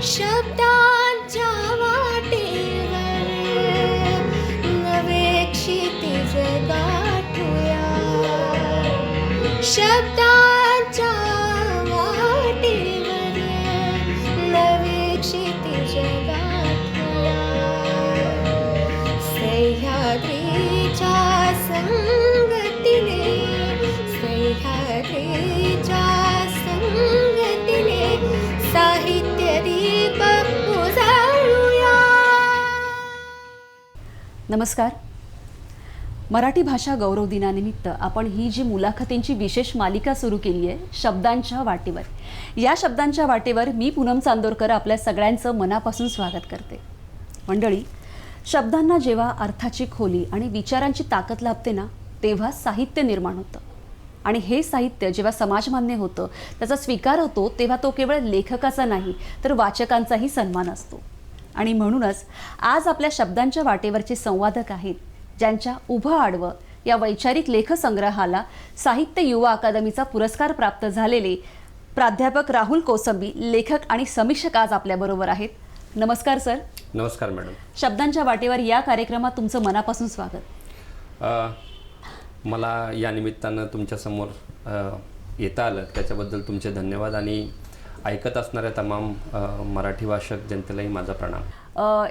शब्दांच्या वाटेवर नवे क्षितिज गाठूया. शब्दांच्या वाटेवर नवे क्षितिज गाठूया. सह्याद्रीच्या संगतीने, सह्याद्रीच्या संगतीने साहित्य दीप उजाळूया. नमस्कार. मराठी भाषा गौरव दिनानिमित्त आपण ही जी मुलाखतींची विशेष मालिका सुरू केली आहे, शब्दांच्या वाटेवर. या शब्दांच्या वाटेवर मी पूनम चांदोरकर आपल्या सगळ्यांचं मनापासून स्वागत करते. मंडळी, शब्दांना जेव्हा अर्थाची खोली आणि विचारांची ताकद लाभते ना, तेव्हा साहित्य निर्माण होतं. आणि हे साहित्य जेव्हा समाजमान्य होतं, त्याचा स्वीकार होतो, तेव्हा तो केवळ लेखकाचा नाही तर वाचकांचाही सन्मान असतो. आणि म्हणूनच आज आपल्या शब्दांच्या वाटेवरचे संवादक आहेत, ज्यांच्या उभं आडवं या वैचारिक लेखसंग्रहाला साहित्य युवा अकादमीचा पुरस्कार प्राप्त झालेले प्राध्यापक राहुल कोसंबी, लेखक आणि समीक्षक आज आपल्याबरोबर आहेत. नमस्कार सर. नमस्कार मॅडम. शब्दांच्या वाटेवर या कार्यक्रमात तुमचं मनापासून स्वागत. मला या निमित्तानं तुमच्यासमोर येता आलं त्याच्याबद्दल तुमचे धन्यवाद आणि ऐकत असणाऱ्या तमाम मराठी भाषक जनतेलाही माझा प्रणाम.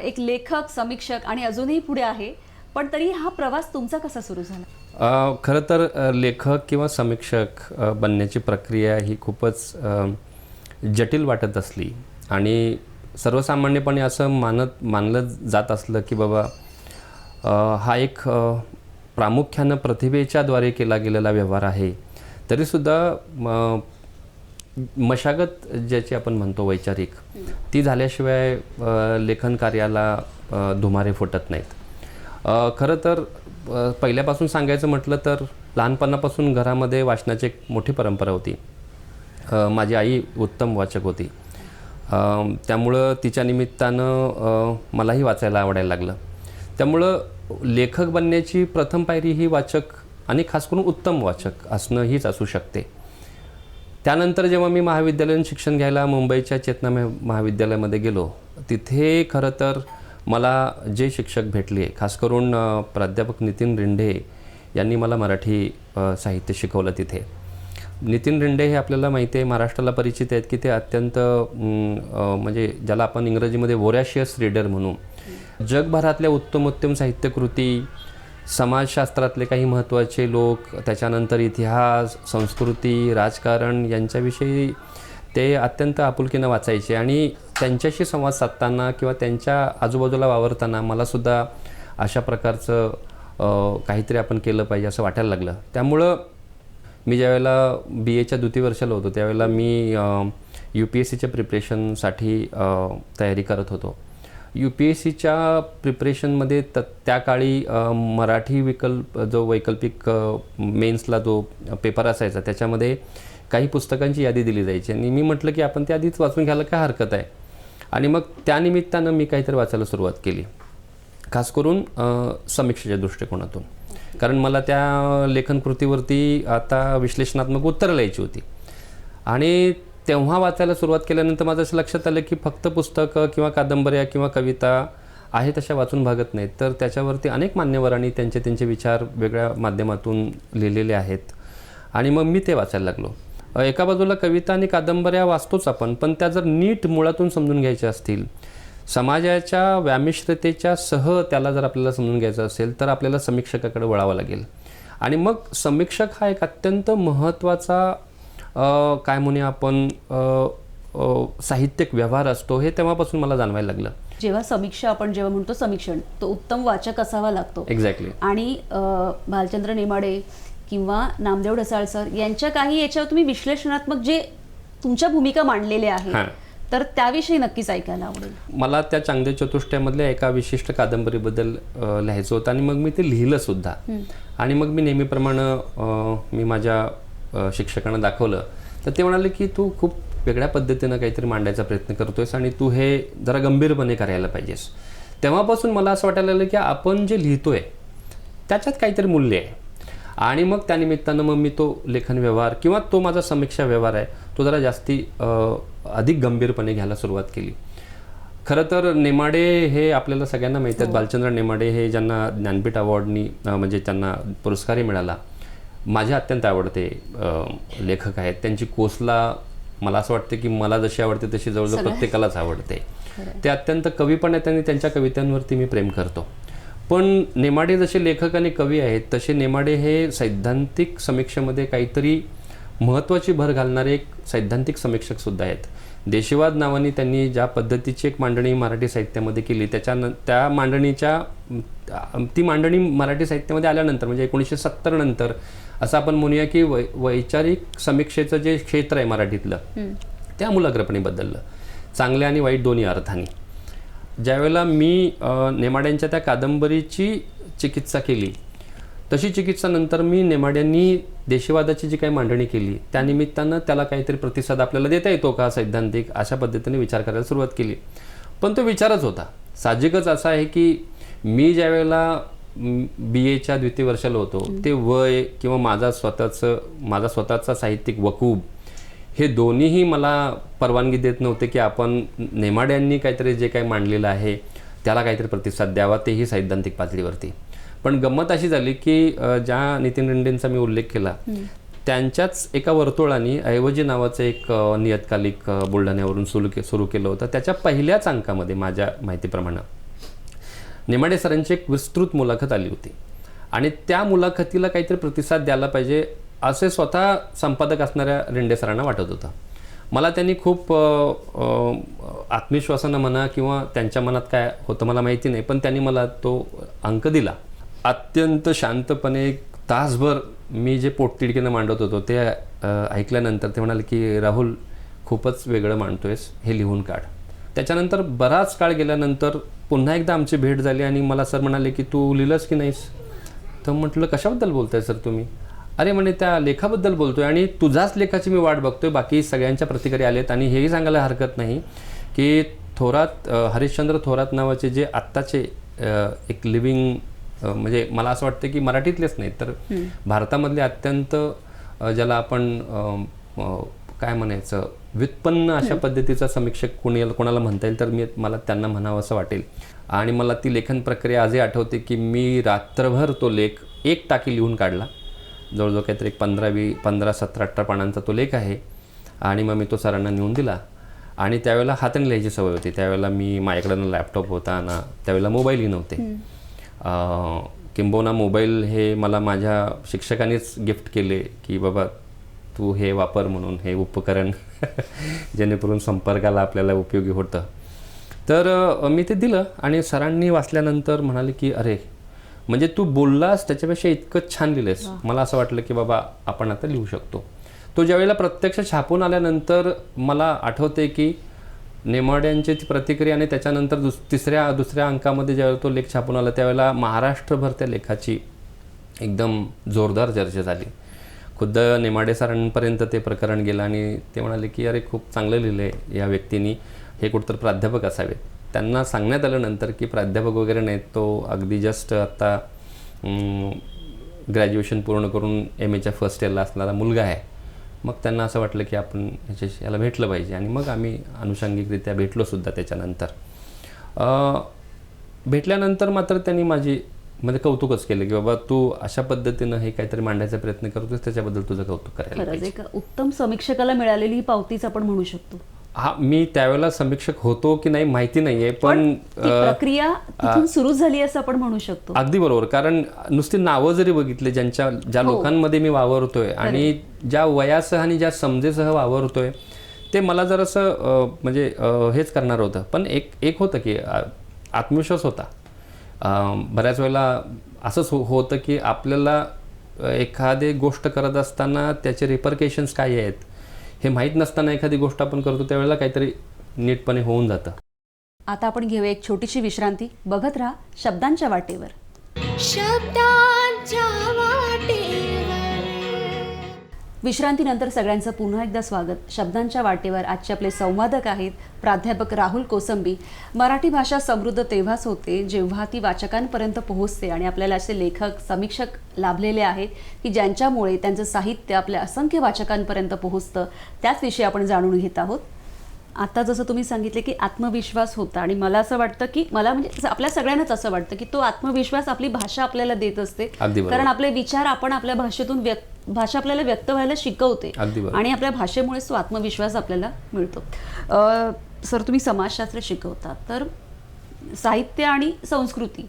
एक लेखक, समीक्षक आणि अजूनही पुढे आहे, पण तरी हा प्रवास तुमचा कसा सुरू झाला? खरं तर लेखक किंवा समीक्षक बनण्याची प्रक्रिया ही खूपच जटिल वाटत असली आणि सर्वसामान्यपणे असं मानलं जात असलं की बाबा हा एक प्रामुख्यानं प्रतिभेच्याद्वारे केला गेलेला व्यवहार आहे. तरीसुद्धा मशागत ज्याची आपण म्हणतो वैचारिक, ती झाल्याशिवाय लेखन कार्याला धुमारे फुटत नाहीत. खरं तर पहिल्यापासून सांगायचं म्हटलं तर लहानपणापासून घरामध्ये वाचनाची एक मोठी परंपरा होती. माझी आई उत्तम वाचक होती, त्यामुळं तिच्या निमित्तानं मलाही वाचायला आवडायला लागलं. त्यामुळं लेखक बनण्याची प्रथम पायरी ही वाचक आणि खास करून उत्तम वाचक असणं हीच असू शकते. त्यानंतर जेव्हा मी महाविद्यालयीन शिक्षण घ्यायला मुंबईच्या चेतना महाविद्यालयामध्ये गेलो, तिथे खरं तर मला जे शिक्षक भेटले, खास करून प्राध्यापक नितीन रिंढे यांनी मला मराठी साहित्य शिकवलं. तिथे नितीन रिंढे हे आपल्याला माहिती आहे, महाराष्ट्राला परिचित आहेत की ते अत्यंत म्हणजे ज्याला आपण इंग्रजीमध्ये वोरॅशियस रीडर म्हणू, जगभरातल्या उत्तमोत्तम साहित्यकृती, समाजशास्त्रातले काही महत्त्वाचे लोक, त्याच्यानंतर इतिहास, संस्कृती, राजकारण यांच्याविषयी ते अत्यंत आपुलकीनं वाचायचे आणि त्यांच्याशी संवाद साधताना किंवा त्यांच्या आजूबाजूला वावरताना मलासुद्धा अशा प्रकारचं काहीतरी आपण केलं पाहिजे असं वाटायला लागलं. त्यामुळं मी ज्यावेळेला BAच्या द्वितीय वर्षाला होतो त्यावेळेला मी UPSCच्या प्रिपरेशनसाठी तयारी करत होतो. UPSCच्या प्रिपरेशनमध्ये त्या काळी मराठी वैकल्पिक मेन्सला जो पेपर असायचा त्याच्यामध्ये काही पुस्तकांची यादी दिली जायची आणि मी म्हटलं की आपण त्या आधीच वाचून घ्यायला काय हरकत आहे. आणि मग त्यानिमित्तानं मी काहीतरी वाचायला सुरुवात केली, खास करून समीक्षेच्या दृष्टिकोनातून. कारण मला त्या लेखनकृतीवरती आता विश्लेषणात्मक उत्तरं लिहायची होती. आणि तेव्हा वाचायला सुरुवात केल्यानंतर माझं असं लक्षात आलं की फक्त पुस्तकं किंवा कादंबऱ्या किंवा कविता आहे तशा वाचून भागत नाहीत, तर त्याच्यावरती अनेक मान्यवरांनी त्यांचे विचार वेगळ्या माध्यमातून लिहिलेले आहेत. आणि मग मी ते वाचायला लागलो. एका बाजूला कविता आणि कादंबऱ्या वाचतोच आपण, पण त्या जर नीट मुळातून समजून घ्यायच्या असतील, समाजाच्या व्यामिश्रतेच्या सह त्याला जर आपल्याला समजून घ्यायचं असेल तर आपल्याला समीक्षकाकडे वळावं लागेल. आणि मग समीक्षक हा एक अत्यंत महत्त्वाचा काय म्हणूया आपण साहित्यिक व्यवहार असतो, हे तेव्हापासून मला जाणवायला लागलं. जेव्हा समीक्षा आपण जेव्हा म्हणतो समीक्षण, तो उत्तम वाचक असावा लागतो. एक्झॅक्टली. आणि भालचंद्र नेमाडे किंवा नामदेव ढसाळ सर यांच्या काही याच्यावर तुम्ही विश्लेषणात्मक जे तुमच्या भूमिका मांडलेल्या आहेत, तर त्याविषयी नक्कीच ऐकायला आवडेल. मला त्या चांगदेव चतुष्टयामधल्या एका विशिष्ट कादंबरीबद्दल लिहायचं होतं आणि मग मी ते लिहिलं सुद्धा. आणि मग मी नेहमीप्रमाणे मी माझ्या शिक्षकांना दाखवलं, तर ते म्हणाले की तू खूप वेगळ्या पद्धतीनं काहीतरी मांडायचा प्रयत्न करतोयस आणि तू हे जरा गंभीरपणे करायला पाहिजेस. तेव्हापासून मला असं वाटायला लागलं की आपण जे लिहितोय त्याच्यात काहीतरी मूल्य आहे. आणि मग त्यानिमित्तानं मग मी तो लेखन व्यवहार किंवा तो माझा समीक्षा व्यवहार आहे तो जरा जास्ती अधिक गंभीरपणे घ्यायला सुरुवात केली. खरं तर नेमाडे हे आपल्याला सगळ्यांना माहीत आहेत. बालचंद्र नेमाडे हे ज्यांना ज्ञानपीठ अवॉर्डनी म्हणजे त्यांना पुरस्कारही मिळाला, माझे अत्यंत आवडते लेखक आहेत. त्यांची कोसला मला असं वाटतं की मला जशी आवडते तशी जवळजवळ प्रत्येकालाच आवडते. ते अत्यंत कवी पण आहेत आणि त्यांच्या कवितांवरती मी प्रेम करतो. पण नेमाडे जसे लेखक आणि कवी आहेत तसे नेमाडे हे सैद्धांतिक समीक्षेमध्ये काहीतरी महत्त्वाची भर घालणारे एक सैद्धांतिक समीक्षक सुद्धा आहेत. देशीवाद नावाने त्यांनी ज्या पद्धतीची एक मांडणी मराठी साहित्यामध्ये केली त्या मांडणीच्या ती मांडणी मराठी साहित्यामध्ये आल्यानंतर म्हणजे 1970 नंतर असं आपण म्हणूया की वैचारिक समीक्षेचं जे क्षेत्र आहे मराठीतलं त्या आमूलाग्रपणे बदललं, चांगल्या आणि वाईट दोन्ही अर्थाने. ज्यावेळेला मी नेमाड्यांच्या त्या कादंबरीची चिकित्सा केली तशी चिकित्सा नंतर मी नेमाड्यांनी देशीवादाची जी काही मांडणी केली त्यानिमित्तानं त्याला काहीतरी प्रतिसाद आपल्याला देता येतो का सैद्धांतिक, अशा पद्धतीने विचार करायला सुरुवात केली. पण तो विचारच होता. साहजिकच असा आहे की मी ज्यावेळेला BAच्या द्वितीय वर्षाला होतो ते वय किंवा माझा स्वतःचा साहित्यिक वकूब हे दोन्हीही मला परवानगी देत नव्हते की आपण नेमाड्यांनी काहीतरी जे काही मांडलेलं आहे त्याला काहीतरी प्रतिसाद द्यावा, तेही सैद्धांतिक पातळीवरती. पण गंमत अशी झाली की ज्या नितीन रेंडेंचा मी उल्लेख केला त्यांच्याच एका वर्तुळाने ऐवजी नावाचं एक नियतकालिक बुलढाण्यावरून सुरू केलं होतं. त्याच्या पहिल्याच अंकामध्ये माझ्या माहितीप्रमाणे नेमाडे सरांची एक विस्तृत मुलाखत आली होती आणि त्या मुलाखतीला काहीतरी प्रतिसाद द्यायला पाहिजे असे स्वतः संपादक असणाऱ्या रेंडे सरांना वाटत होतं. मला त्यांनी खूप आत्मविश्वासानं म्हणा किंवा त्यांच्या मनात काय होतं मला माहिती नाही, पण त्यांनी मला तो अंक दिला. अत्यंत शांतपणे तासभर मी जे पोटतिडकीनं मांडत होतो ते ऐकल्यानंतर ते म्हणाले की राहुल खूपच वेगळं मांडतोयस, हे लिहून काढ. त्याच्यानंतर बराच काळ गेल्यानंतर पुन्हा एकदा आमची भेट झाली आणि मला सर म्हणाले की तू लिहिलंस की नाहीस. तर म्हटलं कशाबद्दल बोलताय सर तुम्ही? अरे म्हणे त्या लेखाबद्दल बोलतोय आणि तुझ्याच लेखाची मी वाट बघतोय, बाकी सगळ्यांच्या प्रतिक्रिया आलेत. आणि हेही सांगायला हरकत नाही की हरिश्चंद्र थोरात नावाचे जे आत्ताचे एक लिव्हिंग म्हणजे मला असं वाटतं की मराठीतलेच नाही तर भारतामधले अत्यंत ज्याला आपण काय म्हणायचं व्युत्पन्न अशा पद्धतीचा समीक्षक कोणाला म्हणता येईल तर मला त्यांना म्हणावं असं वाटेल. आणि मला ती लेखन प्रक्रिया आजही आठवते की मी रात्रभर तो लेख एक टाकी लिहून काढला. जवळजवळ काहीतरी 15, 17, 18 पानांचा तो लेख आहे. आणि मग मी तो सरांना नेऊन दिला. आणि त्यावेळेला हाताने लिहायची सवय होती. त्यावेळेला माझ्याकडे ना लॅपटॉप होता ना त्यावेळेला मोबाईलही नव्हते. किंबहुना मोबाईल हे मला माझ्या शिक्षकांनीच गिफ्ट केले की बाबा तू हे वापर म्हणून, हे उपकरण जेणेकरून संपर्काला आपल्याला उपयोगी होतं. तर मी ते दिलं आणि सरांनी वाचल्यानंतर म्हणाले की अरे म्हणजे तू बोललास त्याच्यापेक्षा इतकं छान लिहिलेस. मला असं वाटलं की बाबा आपण आता लिहू शकतो. तो ज्यावेळेला प्रत्यक्ष छापून आल्यानंतर मला आठवते की नेमाड्यांची ती प्रतिक्रिया आणि त्याच्यानंतर दुसऱ्या अंकामध्ये ज्यावेळेला तो लेख छापून आला त्यावेळेला महाराष्ट्रभर त्या लेखाची एकदम जोरदार चर्चा झाली. खुद्द नेमाडे सरांपर्यंत ते प्रकरण गेलं आणि ते म्हणाले की अरे खूप चांगलं लिहिलं आहे या व्यक्तींनी, हे कुठंतर प्राध्यापक असावेत. त्यांना सांगण्यात आलं नंतर की प्राध्यापक वगैरे नाहीत, तो अगदी जस्ट आता ग्रॅज्युएशन पूर्ण करून MAच्या फर्स्ट इयरला असणारा मुलगा आहे. मग त्यांना असं वाटलं की आपण याला भेटलं पाहिजे आणि मग आम्ही अनुषंगिकरित्या भेटलोसुद्धा. त्याच्यानंतर भेटल्यानंतर मात्र त्यांनी म्हणजे कौतुकच केलं की बाबा तू अशा पद्धतीनं हे काहीतरी मांडायचा प्रयत्न करतोस, त्याच्याबद्दल तुझं कौतुक करायला खरंच एक उत्तम समीक्षकाला मिळालेली ही पावतीच आपण म्हणू शकतो. हा, मी त्यावेळेला समीक्षक होतो की नाही माहिती नाहीये, पण प्रक्रिया तिथून सुरू झाली असं आपण म्हणू शकतो. अगदी बरोबर. कारण नुसती नावं जरी बघितले ज्या लोकांमध्ये मी वावरतोय आणि ज्या वयासह आणि ज्या समजेसह वावरतोय ते मला जरासं म्हणजे हेच करणार होतं. पण एक होतं की आत्मविश्वास होता. बऱ्याच वेळेला असंच होतं की आपल्याला एखादी गोष्ट करत असताना त्याचे रिपरकेशन्स काय आहेत हे माहीत नसताना एखादी गोष्ट आपण करतो त्यावेळेला काहीतरी नीटपणे होऊन जातं. आता आपण घेऊया एक छोटीशी विश्रांती. बघत राहा शब्दांच्या वाटेवर. शब्दांच्या वाटेवर. विश्रांतीनंतर सगळ्यांचं पुन्हा एकदा स्वागत. शब्दांच्या वाटेवर आजचे आपले संवादक आहेत प्राध्यापक राहुल कोसंबी. मराठी भाषा समृद्ध तेव्हाच होते जेव्हा ती वाचकांपर्यंत पोहोचते आणि आपल्याला असे लेखक समीक्षक लाभलेले आहेत की ज्यांच्यामुळे त्यांचं साहित्य आपल्या असंख्य वाचकांपर्यंत पोहोचतं. त्याच विषयी आपण जाणून घेत आहोत. आता जसं तुम्ही सांगितले की आत्मविश्वास होता आणि मला असं वाटतं की मला म्हणजे आपल्या सगळ्यांनाच असं वाटतं की तो आत्मविश्वास आपली भाषा आपल्याला देत असते. कारण आपले विचार आपण आपल्या भाषेतून भाषा आपल्याला व्यक्त व्हायला शिकवते आणि आपल्या भाषेमुळेच तो आत्मविश्वास आपल्याला मिळतो. सर, तुम्ही समाजशास्त्र शिकवता, तर साहित्य आणि संस्कृती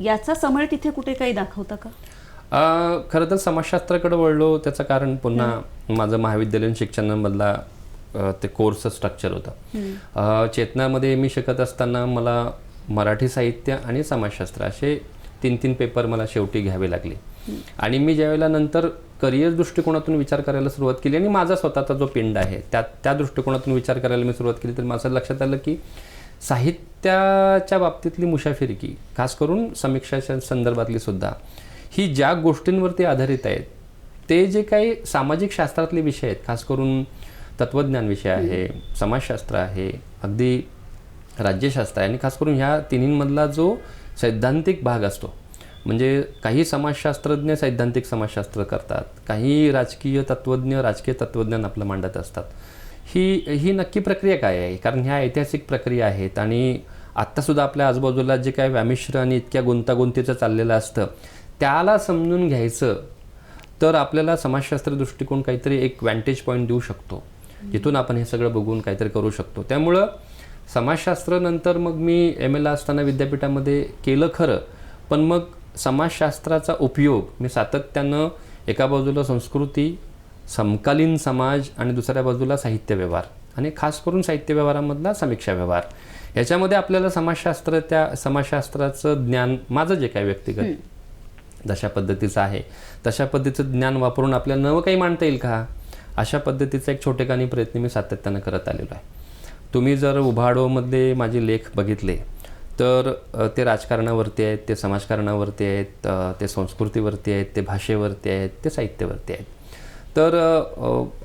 याचा समळ तिथे कुठे काही दाखवता का? खरं तर समाजशास्त्राकडे वळलो त्याचं कारण पुन्हा माझं महाविद्यालयीन शिक्षणामधला ते कोर्स स्ट्रक्चर होतं. चेतनामध्ये मी शिकत असताना मला मराठी साहित्य आणि समाजशास्त्र असे 3 पेपर मला शेवटी घ्यावे लागले. आणि मी ज्यावेळेला नंतर करिअर दृष्टिकोनातून विचार करायला सुरुवात केली आणि माझा स्वतःचा जो पिंड आहे त्या दृष्टिकोनातून विचार करायला मी सुरुवात केली, तर माझं लक्षात आलं की साहित्याच्या बाबतीतली मुशाफिरकी, खास करून समीक्षाच्या संदर्भातली सुद्धा, ही ज्या गोष्टींवरती आधारित आहेत ते जे काही सामाजिक शास्त्रातले विषय आहेत, खास करून तत्त्वज्ञान विषय आहे, समाजशास्त्र आहे, अगदी राज्यशास्त्र आहे आणि खास करून ह्या तिन्हींमधला जो सैद्धांतिक भाग असतो, म्हणजे काही समाजशास्त्रज्ञ सैद्धांतिक समाजशास्त्र करतात, काही राजकीय तत्त्वज्ञान आपलं मांडत असतात. ही नक्की प्रक्रिया काय आहे? कारण ह्या ऐतिहासिक प्रक्रिया आहेत आणि आत्तासुद्धा आपल्या आजूबाजूला जे काय व्यामिश्र आणि इतक्या गुंतागुंतीचं चाललेलं असतं त्याला समजून घ्यायचं तर आपल्याला समाजशास्त्र दृष्टिकोन काहीतरी एक व्हॅन्टेज पॉईंट देऊ शकतो, जिथून आपण हे सगळं बघून काहीतरी करू शकतो. त्यामुळं समाजशास्त्र नंतर मग मी MA ला असताना विद्यापीठामध्ये केलं खरं, पण मग समाजशास्त्राचा उपयोग मी सातत्यानं एका बाजूला संस्कृती, समकालीन समाज आणि दुसऱ्या बाजूला साहित्य व्यवहार आणि खास करून साहित्य व्यवहारामधला समीक्षा व्यवहार, याच्यामध्ये आपल्याला समाजशास्त्राचं ज्ञान, माझं जे काय व्यक्तिगत जशा पद्धतीचं आहे तशा पद्धतीचं ज्ञान वापरून आपल्याला नवं काही मांडता येईल का, अशा पद्धतीचा एक छोटेखानी प्रयत्न मी सातत्यानं करत आलेलो आहे. तुम्ही जर उभाडोमध्ये माझे लेख बघितले तर ते राजकारणावरती आहेत, ते समाजकारणावरती आहेत, ते संस्कृतीवरती आहेत, ते भाषेवरती आहेत, ते साहित्यावरती आहेत. तर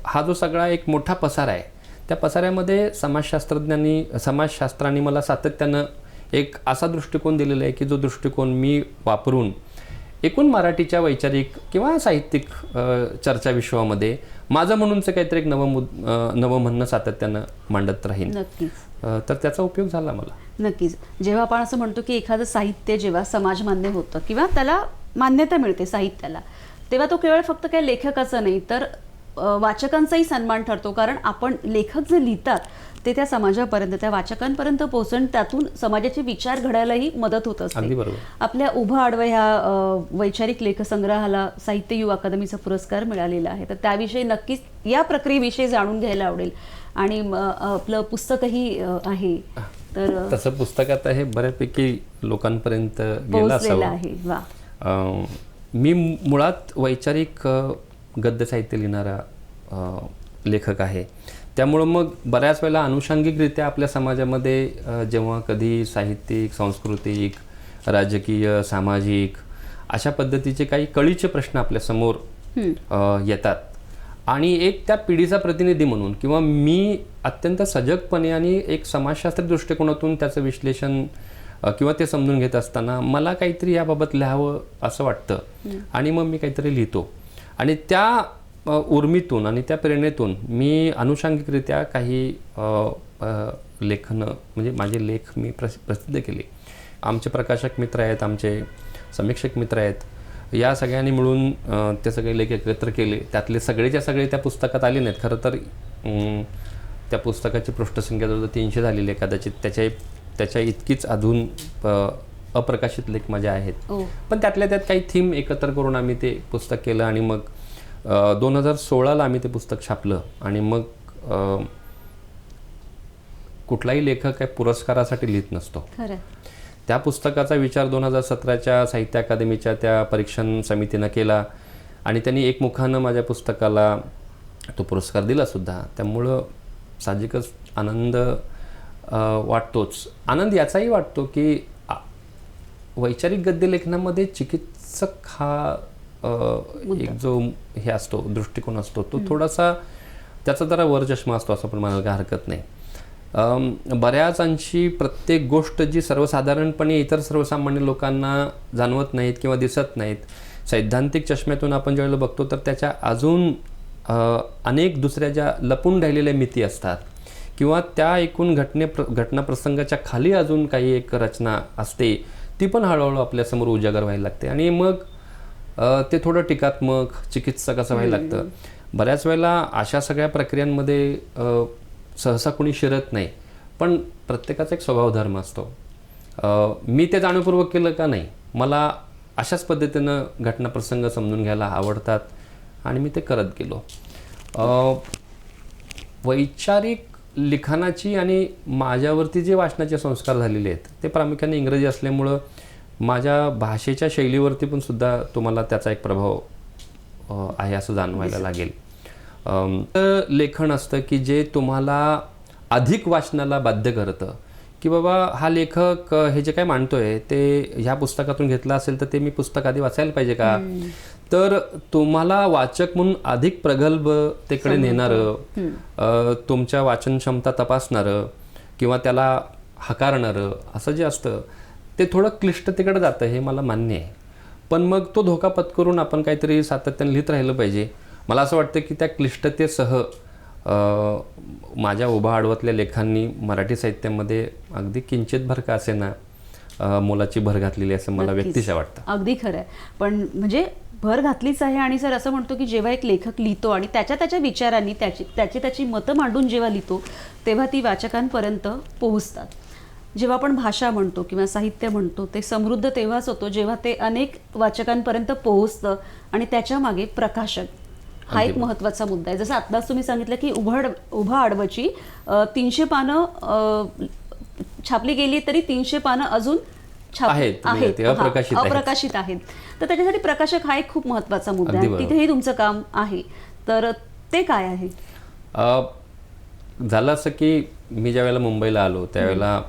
हा जो सगळा एक मोठा पसारा आहे, त्या पसाऱ्यामध्ये समाजशास्त्राने मला सातत्यानं एक असा दृष्टिकोन दिलेला आहे की जो दृष्टिकोन मी वापरून एकूण मराठीच्या वैचारिक किंवा साहित्यिक चर्चा विश्वामध्ये माझं म्हणूनचं काहीतरी एक नवं म्हणणं सातत्यानं मांडत राहीन. नक्कीच. तर त्याचा उपयोग झाला मला. नक्कीच. जेव्हा आपण असं म्हणतो की एखादं साहित्य जेव्हा समाजमान्य होतं किंवा त्याला मान्यता मिळते साहित्याला, तेव्हा तो केवळ फक्त काही लेखकाचा नाही तर वाचकांचाही सन्मान ठरतो. कारण आपण लेखक जे लिहितात ते त्या समाजापर्यंत, त्या वाचकांपर्यंत पोहोचून त्यातून समाजाचे विचार घडायलाही मदत होत असते. अगदी बरोबर. आपल्या उभं आडवं ह्या वैचारिक लेखसंग्रहाला साहित्य युवा अकादमीचा पुरस्कार मिळालेला आहे, तर त्याविषयी नक्कीच या प्रक्रियेविषयी जाणून घ्यायला आवडेल. आणि आपलं पुस्तकही आहे, तर तसं पुस्तकात आहे बऱ्यापैकी लोकांपर्यंत गेलं असावं आहे. वा. मी मुळात वैचारिक गद्य साहित्य लिहिणारा लेखक आहे. त्यामुळं मग बऱ्याच वेळेला अनुषंगिकरित्या आपल्या समाजामध्ये जेव्हा कधी साहित्यिक, सांस्कृतिक, राजकीय, सामाजिक अशा पद्धतीचे काही कळीचे प्रश्न आपल्यासमोर येतात आणि एक त्या पिढीचा प्रतिनिधी म्हणून किंवा मी अत्यंत सजगपणे आणि एक समाजशास्त्री दृष्टिकोनातून त्याचं विश्लेषण किंवा ते समजून घेत असताना मला काहीतरी याबाबत लिहावं असं वाटतं आणि मग मी काहीतरी लिहितो. आणि त्या उर्मीतून आणि त्या प्रेरणेतून मी अनुषंगिकरित्या काही लेखनं म्हणजे माझे लेख मी प्रसिद्ध केले. आमचे प्रकाशक मित्र आहेत, आमचे समीक्षक मित्र आहेत, या सगळ्यांनी मिळून ते सगळे लेख एकत्र केले. त्यातले सगळेच्या सगळे त्या पुस्तकात आले नाहीत. खरं तर त्या पुस्तकाची पृष्ठसंख्या जवळ 300 झालेली आहे. कदाचित त्याच्या इतकीच अजून अप्रकाशित लेख माझे आहेत. पण त्यातल्या त्यात काही थीम एकत्र करून आम्ही ते पुस्तक केलं आणि मग 2016ला आम्ही ते पुस्तक छापलं. आणि मग कुठलाही लेखक काही पुरस्कारासाठी लिहित नसतो. त्या पुस्तकाचा विचार 2017च्या साहित्य अकादमीच्या त्या परीक्षण समितीनं केला आणि त्यांनी एकमुखानं माझ्या पुस्तकाला तो पुरस्कार दिला सुद्धा. त्यामुळं साहजिकच आनंद वाटतोच. आनंद याचाही वाटतो की वैचारिक गद्य लेखनामध्ये चिकित्सक हा एक जो हे असतो दृष्टिकोन असतो तो थोडासा त्याचा जरा वर चष्मा असतो असं पण म्हणायला काही हरकत नाही. बऱ्याच अंशी प्रत्येक गोष्ट जी सर्वसाधारणपणे इतर सर्वसामान्य लोकांना जाणवत नाहीत किंवा दिसत नाहीत, सैद्धांतिक चष्म्यातून आपण ज्यावेळेला बघतो तर त्याच्या अजून अनेक दुसऱ्या ज्या लपून राहिलेल्या मिती असतात किंवा त्या एकूण घटना प्रसंगाच्या खाली अजून काही एक रचना असते, ती पण हळूहळू आपल्यासमोर उजागर व्हायला लागते आणि मग ते थोडं टीकात्मक चिकित्सक असं व्हायला लागतं. बऱ्याच वेळेला अशा सगळ्या प्रक्रियांमध्ये सहसा कोणी शिरत नाही, पण प्रत्येकाचा एक स्वभावधर्म असतो. मी ते जाणीवपूर्वक केलं का नाही, मला अशाच पद्धतीनं घटनाप्रसंग समजून घ्यायला आवडतात आणि मी ते करत गेलो. वैचारिक लिखाणाची आणि माझ्यावरती जे वाचनाचे संस्कार झालेले आहेत ते प्रामुख्याने इंग्रजी असल्यामुळं माझ्या भाषेच्या शैलीवरती पण सुद्धा तुम्हाला त्याचा एक प्रभाव आहे असं जाणवायला लागेल. लेखन असतं की जे तुम्हाला अधिक वाचनाला बाध्य करतं की बाबा हा लेखक हे जे काय मांडतोय ते ह्या पुस्तकातून घेतलं असेल तर ते मी पुस्तक आधी वाचायला पाहिजे का, तर तुम्हाला वाचक म्हणून अधिक प्रगल्भतेकडे नेणारं, तुमच्या वाचन क्षमता तपासणारं किंवा त्याला हकारणारं असं जे असतं ते थोडं क्लिष्टतेकडे जातं, हे मला मान्य आहे. पण मग तो धोका पत्करून आपण काहीतरी सातत्याने लिहित राहिलं पाहिजे. मला असं वाटतं की त्या क्लिष्टतेसह माझ्या उभा आडवतल्या लेखांनी मराठी साहित्यामध्ये अगदी किंचित भर का असेना मोलाची भर घातलेली असं मला व्यक्तिशः वाटतं. अगदी खरं आहे. पण म्हणजे भर घातलीच आहे. आणि सर असं म्हणतो की जेव्हा एक लेखक लिहितो आणि त्याच्या विचारांनी त्याची मतं मांडून जेव्हा लिहितो तेव्हा ती वाचकांपर्यंत पोहोचतात. जेव्हा आपण भाषा म्हणतो किंवा साहित्य म्हणतो ते समृद्ध तेव्हाच होतो जेव्हा ते अनेक वाचकांपर्यंत पोहोचतं आणि त्याच्या मागे प्रकाशक हा एक महत्त्वाचा मुद्दा आहे. जसं आत्ताच तुम्ही सांगितलं की उभा आडवची 300 पानं छापली गेली तरी 300 पानं अजून अप्रकाशित आहेत. तर त्याच्यासाठी प्रकाशक हा एक खूप महत्त्वाचा मुद्दा आहे. तिथेही तुमचं काम आहे, तर ते काय आहे? झालं असं की मी ज्या वेळेला मुंबईला आलो त्यावेळेला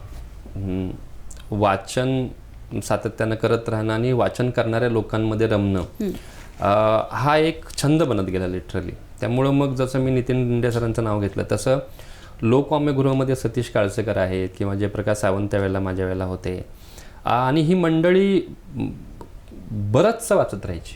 वाचन सातत्यानं करत राहणं आणि वाचन करणाऱ्या लोकांमध्ये रमणं हा एक छंद बनत गेला लिटरली. त्यामुळं मग जसं मी नितीन दिंडे सरांचं नाव घेतलं तसं लोकवाङ्मयगृहामध्ये सतीश काळसेकर आहेत किंवा जयप्रकाश सावंत त्यावेळेला माझ्या वेळेला होते आणि ही मंडळी बरंचसं वाचत राहायची,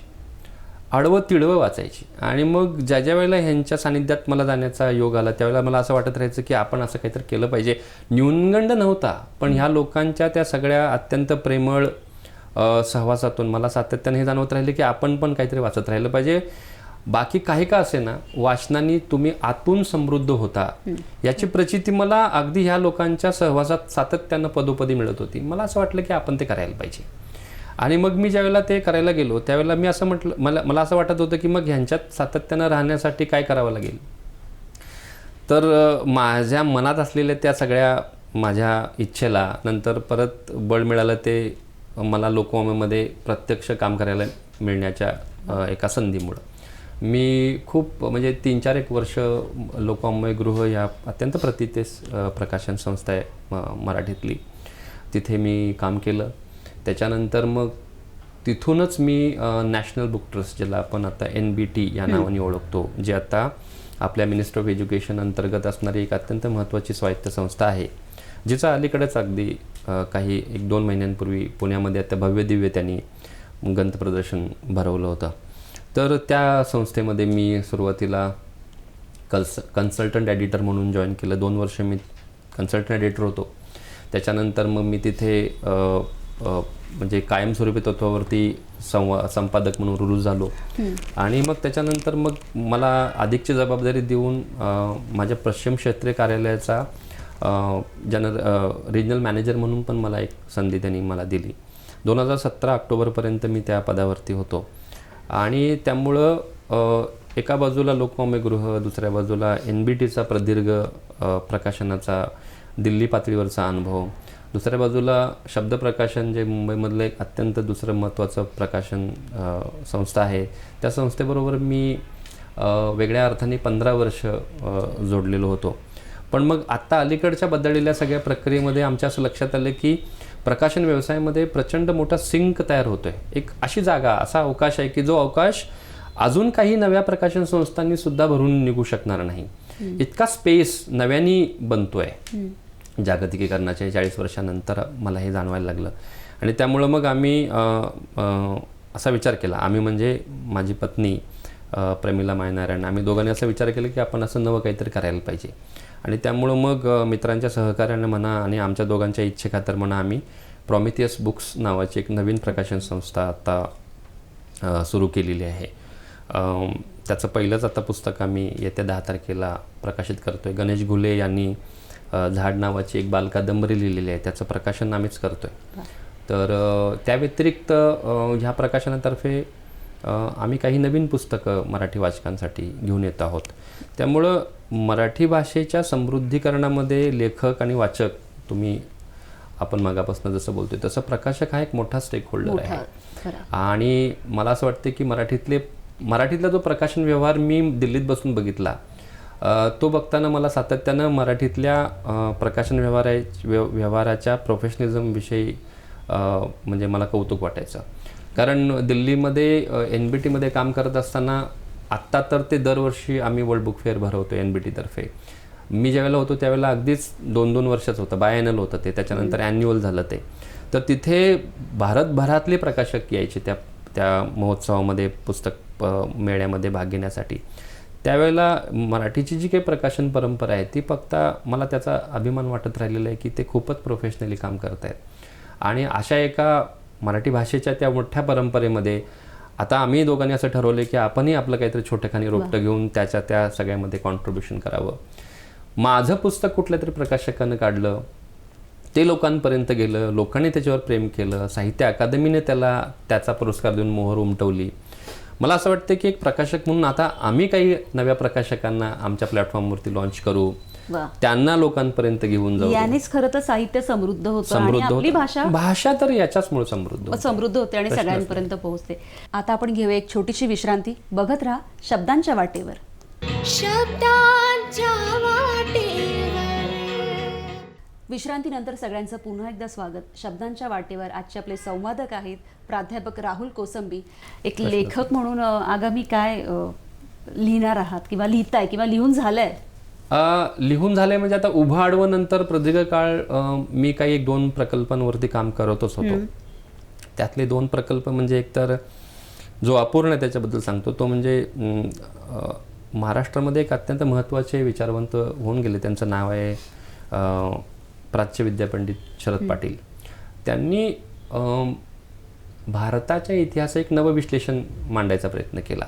आडवं तिडवं वाचायची. आणि मग ज्या वेळेला ह्यांच्या सानिध्यात मला जाण्याचा योग आला त्यावेळेला मला असं वाटत राहायचं की आपण असं काहीतरी केलं पाहिजे. न्यूनगंड नव्हता, पण ह्या लोकांच्या त्या सगळ्या अत्यंत प्रेमळ सहवासातून मला सातत्याने हे जाणवत राहिले की आपण पण काहीतरी वाचत राहिलं पाहिजे. बाकी काही का असे ना, वाचनाने तुम्ही आतून समृद्ध होता याची प्रचिती मला अगदी ह्या लोकांच्या सहवासात सातत्यानं पदोपदी मिळत होती. मला असं वाटलं की आपण ते करायला पाहिजे. आणि मग मी ज्यावेळेला ते करायला गेलो त्यावेळेला मी असं म्हटलं, मला असं वाटत होतं की मग ह्यांच्यात सातत्यानं राहण्यासाठी काय करावं लागेल. तर माझ्या मनात असलेल्या त्या सगळ्या माझ्या इच्छेला नंतर परत बळ मिळालं ते मला लोकवाङ्मयमध्ये प्रत्यक्ष काम करायला मिळण्याच्या एका संधीमुळं. मी खूप म्हणजे 3-4 वर्ष लोकवाङ्मयगृह या अत्यंत प्रतिष्ठित प्रकाशन संस्था आहे मराठीतली, तिथे मी काम केलं. त्याच्यानंतर मग तिथूनच मी नॅशनल बुक ट्रस्ट ज्याला आपण आता NBT या नावाने ओळखतो, जे आता आपल्या मिनिस्टर ऑफ एज्युकेशन अंतर्गत असणारी एक अत्यंत महत्त्वाची स्वायत्त संस्था आहे, जिचं अलीकडेच अगदी काही 1-2 महिन्यांपूर्वी पुण्यामध्ये आता भव्य दिव्य त्यांनी ग्रंथप्रदर्शन भरवलं होतं. तर त्या संस्थेमध्ये मी सुरुवातीला कन्सल्टंट एडिटर म्हणून जॉईन केलं. 2 वर्ष मी कन्सल्टंट एडिटर होतो. त्याच्यानंतर मग मी तिथे म्हणजे कायमस्वरूपी तत्वावरती संपादक म्हणून रुजू झालो. आणि मग त्याच्यानंतर मग मला अधिकची जबाबदारी देऊन माझ्या पश्चिम क्षेत्रीय कार्यालयाचा रिजनल मॅनेजर म्हणून पण मला एक संधी त्यांनी मला दिली. 2017 ऑक्टोबरपर्यंत मी त्या पदावरती होतो. आणि त्यामुळं एका बाजूला लोकवाङ्मयगृह, दुसऱ्या बाजूला NBTचा प्रदीर्घ प्रकाशनाचा दिल्ली पातळीवरचा अनुभव, दुसऱ्या बाजूला शब्द प्रकाशन जे मुंबईमधलं एक अत्यंत दुसरं महत्त्वाचं प्रकाशन संस्था आहे, त्या संस्थेबरोबर मी वेगळ्या अर्थाने 15 वर्ष जोडलेलो होतो. पण मग आत्ता अलीकडच्या बदललेल्या सगळ्या प्रक्रियेमध्ये आमच्या असं लक्षात आलं की प्रकाशन व्यवसायामध्ये प्रचंड मोठा सिंक तयार होतोय. एक अशी जागा, असा अवकाश आहे की जो अवकाश अजून काही नव्या प्रकाशन संस्थांनी सुद्धा भरून निघू शकणार नाही. इतका स्पेस नव्याने बनतोय जागतिकीकरणाच्या 40 वर्षानंतर मला हे जाणवायला लागलं. आणि त्यामुळं मग आम्ही असा विचार केला, आम्ही म्हणजे माझी पत्नी प्रमिला मायनारायण, आम्ही दोघांनी असा विचार केला की आपण असं नवं काहीतरी करायला पाहिजे. आणि त्यामुळं मग मित्रांच्या सहकार्याने म्हणा आणि आमच्या दोघांच्या इच्छेखातर म्हणा आम्ही प्रॉमिथियस बुक्स नावाची एक नवीन प्रकाशन संस्था आता सुरू केलेली आहे. त्याचं पहिलंच आता पुस्तक आम्ही येत्या 10 तारखेला प्रकाशित करतो आहे. गणेश घुले यांनी झाड नावाची एक बालकादंबरी लिहिलेली आहे, त्याचं प्रकाशन आम्हीच करतो आहे. तर त्या व्यतिरिक्त ह्या प्रकाशनातर्फे आम्ही काही नवीन पुस्तकं मराठी वाचकांसाठी घेऊन येत आहोत. त्यामुळं मराठी भाषेच्या समृद्धीकरणामध्ये लेखक आणि वाचक, आपण मागापासून जसं बोलतोय तसं प्रकाशक हा एक मोठा स्टेक होल्डर आहे. आणि मला असं वाटतं की मराठीतला जो प्रकाशन व्यवहार मी दिल्लीत बसून बघितला, तो बघताना मला सातत्यानं मराठीतल्या प्रकाशन व्यवहाराच्या प्रोफेशनलिझमविषयी म्हणजे मला कौतुक वाटायचं. कारण दिल्लीमध्ये NBTमध्ये काम करत असताना आत्ता तर ते दरवर्षी आम्ही वर्ल्ड बुक फेअर भरवतो NBTतर्फे. मी ज्यावेळेला होतो त्यावेळेला अगदीच 2-2 वर्षाचं होतं, बायॲन्युअल होतं ते, त्याच्यानंतर ॲन्युअल झालं ते. तर तिथे भारतभरातले प्रकाशक यायचे त्या महोत्सवामध्ये, पुस्तक मेळ्यामध्ये भाग घेण्यासाठी. त्यावेळेला मराठीची जी काही प्रकाशन परंपरा आहे ती फक्त मला त्याचा अभिमान वाटत राहिलेला आहे की ते खूपच प्रोफेशनली काम करत आहेत. आणि अशा एका मराठी भाषेच्या त्या मोठ्या परंपरेमध्ये आता आम्ही दोघांनी असं ठरवलं की आपणही आपलं काहीतरी छोटेखानी रोपटं घेऊन त्या सगळ्यामध्ये कॉन्ट्रीब्युशन करावं. माझं पुस्तक कुठल्या तरी प्रकाशकानं काढलं, ते लोकांपर्यंत गेलं, लोकांनी त्याच्यावर प्रेम केलं, साहित्य अकादमीने त्याचा पुरस्कार देऊन मोहर उमटवली. मला असं वाटतं की एक प्रकाशक म्हणून आता आम्ही काही नव्या प्रकाशकांना आमच्या प्लॅटफॉर्मवरती लॉन्च करू, त्यांना लोकांपर्यंत घेऊन जाऊ. यानेच खरं तर साहित्य समृद्ध होतं आणि आपली भाषा तर याच्याचमुळे समृद्ध होते आणि सगळ्यांपर्यंत पोहोचते. आता आपण घेऊया एक छोटीशी विश्रांती. बघत राहा शब्दांच्या वाटेवर. शब्दांच्या वाटेवर. विश्रांतीनंतर सगळ्यांचं पुन्हा एकदा स्वागत. शब्दांच्या वाटेवर आजचे आपले संवादक आहेत प्राध्यापक राहुल कोसंबी. एक लेखक म्हणून आगामी काय लिहिणार आहात किंवा लिहिताय किंवा लिहून झालंय? लिहून झालंय म्हणजे आता उभं आडवं नंतर प्रदीर्घ काळ मी काही 1-2 प्रकल्पांवरती काम करतच होतो. त्यातले 2 प्रकल्प म्हणजे एक तर जो अपूर्ण आहे त्याच्याबद्दल सांगतो, तो म्हणजे महाराष्ट्रामध्ये एक अत्यंत महत्त्वाचे विचारवंत होऊन गेले, त्यांचं नाव आहे प्राच्य विद्यापंडित शरद पाटील. त्यांनी भारताच्या इतिहासात एक नवं विश्लेषण मांडायचा प्रयत्न केला.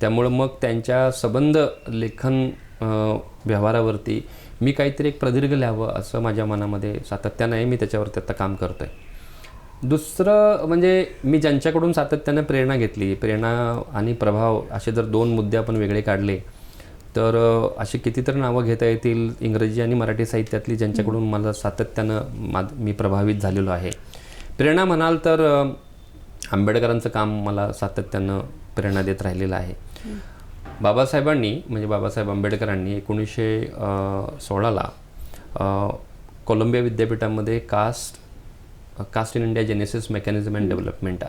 त्यामुळं मग त्यांच्या संबंध लेखन व्यवहारावरती मी काहीतरी एक प्रदीर्घ लिहावं असं माझ्या मनामध्ये सातत्यानं आहे. मी त्याच्यावरती आता काम करतो आहे. दुसरं म्हणजे मी ज्यांच्याकडून सातत्यानं प्रेरणा घेतली, प्रेरणा आणि प्रभाव असे जर 2 मुद्दे आपण वेगळे काढले तर अशी कितीतरी नावं घेता येतील इंग्रजी आणि मराठी साहित्यातली, ज्यांच्याकडून मला सातत्यानं मी प्रभावित झालेलो आहे. प्रेरणा म्हणाल तर आंबेडकरांचं काम मला सातत्यानं प्रेरणा देत राहिलेलं आहे. बाबासाहेबांनी म्हणजे बाबासाहेब आंबेडकरांनी 1916ला कोलंबिया विद्यापीठामध्ये caste in India genesis mechanism and development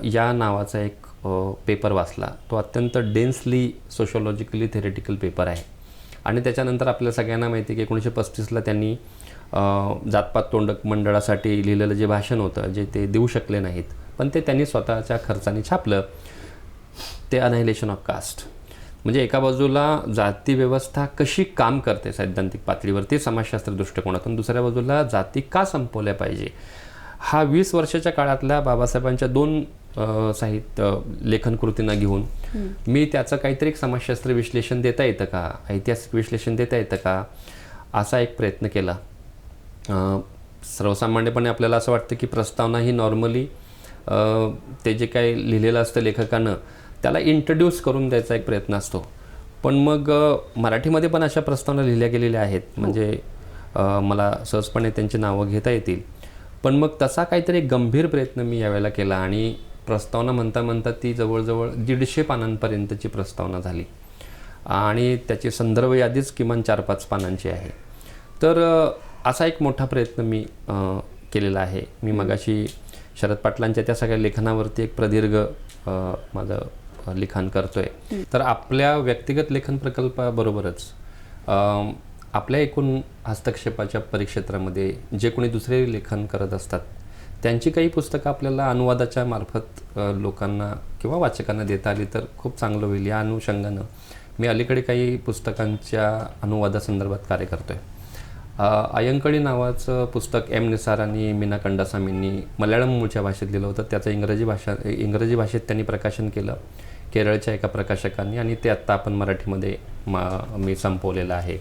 या नावाचा एक पेपर वाचला. तो अत्यंत डेन्सली सोशोलॉजिकली थेरेटिकल पेपर आहे. आणि त्याच्यानंतर आपल्या सगळ्यांना माहिती आहे की 1935ला त्यांनी जातपात तोंडक मंडळासाठी लिहिलेलं जे भाषण होतं, जे ते देऊ शकले नाहीत, पण ते त्यांनी स्वतःच्या खर्चाने छापलं, ते अनाहिलेशन ऑफ कास्ट. म्हणजे एका बाजूला जाती व्यवस्था कशी काम करते सैद्धांतिक पातळीवरती समाजशास्त्र दृष्टिकोनातून, दुसऱ्या बाजूला जाती का संपवल्या पाहिजे, हा 20 वर्षाच्या काळातल्या बाबासाहेबांच्या 2 साहित्य लेखन कृतींना घेऊन मी त्याचं काहीतरी एक समाजशास्त्र विश्लेषण देता येतं का, ऐतिहासिक विश्लेषण देता येतं का, असा एक प्रयत्न केला. सर्वसामान्यपणे आपल्याला असं वाटतं की प्रस्तावना ही नॉर्मली ते जे काही लिहिलेलं असतं लेखकानं त्याला इंट्रोड्यूस करून द्यायचा एक प्रयत्न असतो. पण मग मराठीमध्ये पण अशा प्रस्तावना लिहिल्या गेलेल्या आहेत, म्हणजे मला सहजपणे त्यांची नावं घेता येतील. पण मग तसा काहीतरी गंभीर प्रयत्न मी यावेळेला केला आणि प्रस्तावना म्हणता म्हणता ती जवळजवळ 150 पानांपर्यंतची प्रस्तावना झाली आणि त्याची संदर्भ यादीच किमान 4-5 पानांची आहे. तर असा एक मोठा प्रयत्न मी केलेला आहे. मी मगाशी शरद पाटलांच्या त्या सगळ्या लेखनावरती एक प्रदीर्घ माझं लिखाण करतोय. तर आपल्या व्यक्तिगत लेखन प्रकल्पाबरोबरच आपल्या एकूण हस्तक्षेपाच्या परिक्षेत्रामध्ये जे कोणी दुसरे लेखन करत असतात त्यांची काही पुस्तकं आपल्याला अनुवादाच्या मार्फत लोकांना किंवा वाचकांना देता आली तर खूप चांगलं होईल. या अनुषंगानं मी अलीकडे काही पुस्तकांच्या अनुवादासंदर्भात कार्य करतोय. अयंकळी नावाचं पुस्तक एम निसार आणि मीना कंडासामींनी मल्याळम मूळच्या भाषेत लिहिलं होतं. त्याचं इंग्रजी भाषेत त्यांनी प्रकाशन केलं केरळच्या एका प्रकाशकांनी आणि ते आत्ता आपण मराठीमध्ये मी संपवलेलं आहे.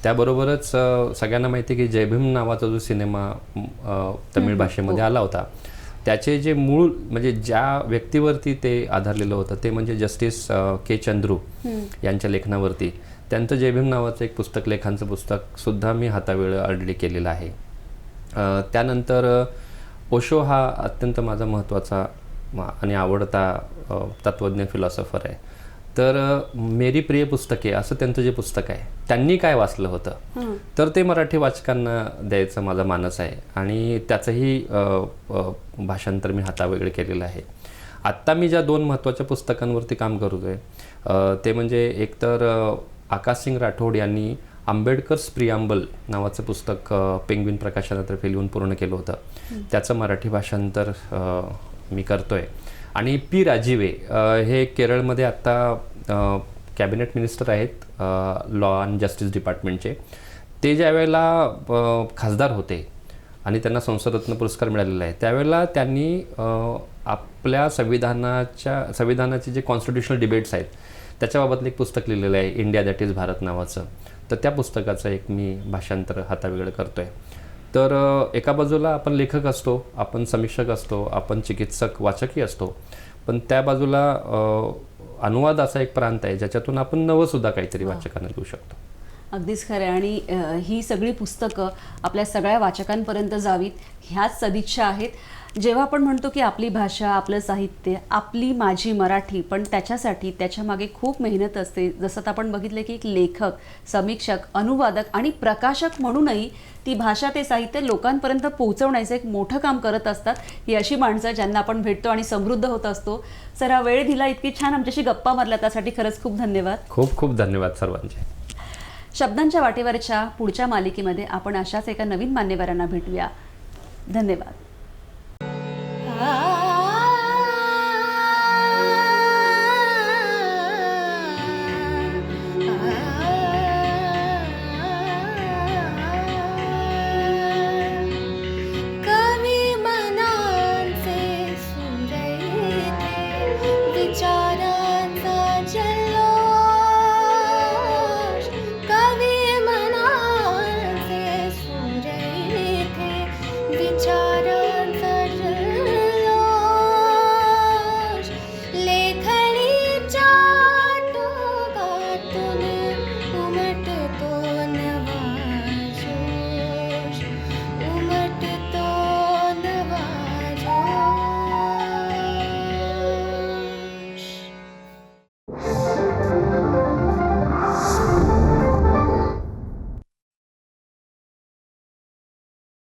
त्याबरोबरच सगळ्यांना माहिती आहे की जय भीम नावाचा जो सिनेमा तमिळ भाषेमध्ये आला होता त्याचे जे मूळ म्हणजे ज्या व्यक्तीवरती ते आधारलेलं होतं ते म्हणजे जस्टिस के चंद्रू यांच्या लेखनावरती. त्यांचं जय भीम नावाचं एक पुस्तक लेखांचं पुस्तकसुद्धा मी हातावेळ ऑलरेडी केलेलं आहे. त्यानंतर ओशो हा अत्यंत माझा महत्त्वाचा आणि आवडता तत्त्वज्ञ फिलॉसॉफर आहे. तर मेरी प्रिय पुस्तके असं त्यांचं जे पुस्तक आहे त्यांनी काय वाचलं होतं तर ते मराठी वाचकांना द्यायचं माझा मानस आहे आणि त्याचंही भाषांतर मी हातावेगळे केलेलं आहे. आत्ता मी ज्या 2 महत्त्वाच्या पुस्तकांवरती काम करतोय ते म्हणजे एकतर आकाश सिंग राठोड यांनी आंबेडकर्स प्रियांबल नावाचं पुस्तक पेंग्विन प्रकाशनातर्फे लिहून पूर्ण केलं होतं. त्याचं मराठी भाषांतर मी करतोय. आणि पी राजीवे हे केरळमध्ये आत्ता कॅबिनेट मिनिस्टर आहेत लॉ अँड जस्टिस डिपार्टमेंटचे. ते ज्या वेळेला खासदार होते आणि त्यांना संसदरत्न पुरस्कार मिळालेला आहे त्यावेळेला त्यांनी आपल्या संविधानाचे जे कॉन्स्टिट्युशनल डिबेट्स आहेत त्याच्याबाबतलं एक पुस्तक लिहिलेलं आहे इंडिया दॅट इज भारत नावाचं. तर त्या पुस्तकाचं एक मी भाषांतर हातावेगळं करतोय. तर एका बाजूला आपण लेखक असतो, आपण समीक्षक असतो, आपण चिकित्सक वाचकही असतो, पण त्या बाजूला अनुवाद असा एक प्रांत आहे ज्याच्यातून आपण नवंसुद्धा काहीतरी वाचकांना देऊ शकतो. अगदीच खरं आहे. आणि ही सगळी पुस्तकं आपल्या सगळ्या वाचकांपर्यंत जावीत ह्याच सदिच्छा आहेत. जेव्हा आपण म्हणतो की आपली भाषा, आपलं साहित्य, आपली माझी मराठी, पण त्याच्यासाठी त्याच्यामागे खूप मेहनत असते. जसं आता आपण बघितलं की एक लेखक, समीक्षक, अनुवादक आणि प्रकाशक म्हणूनही ती भाषा ते साहित्य लोकांपर्यंत पोहोचवण्याचं एक मोठं काम करत असतात. ही अशी माणसं ज्यांना आपण भेटतो आणि समृद्ध होत असतो. सर, हा वेळ दिला, इतकी छान आमच्याशी गप्पा मारल्या त्यासाठी खरंच खूप धन्यवाद. खूप खूप धन्यवाद सर्वांचे. शब्दांच्या वाटेवरच्या पुढच्या मालिकेमध्ये आपण अशाच एका नवीन मान्यवरांना भेटूया. धन्यवाद.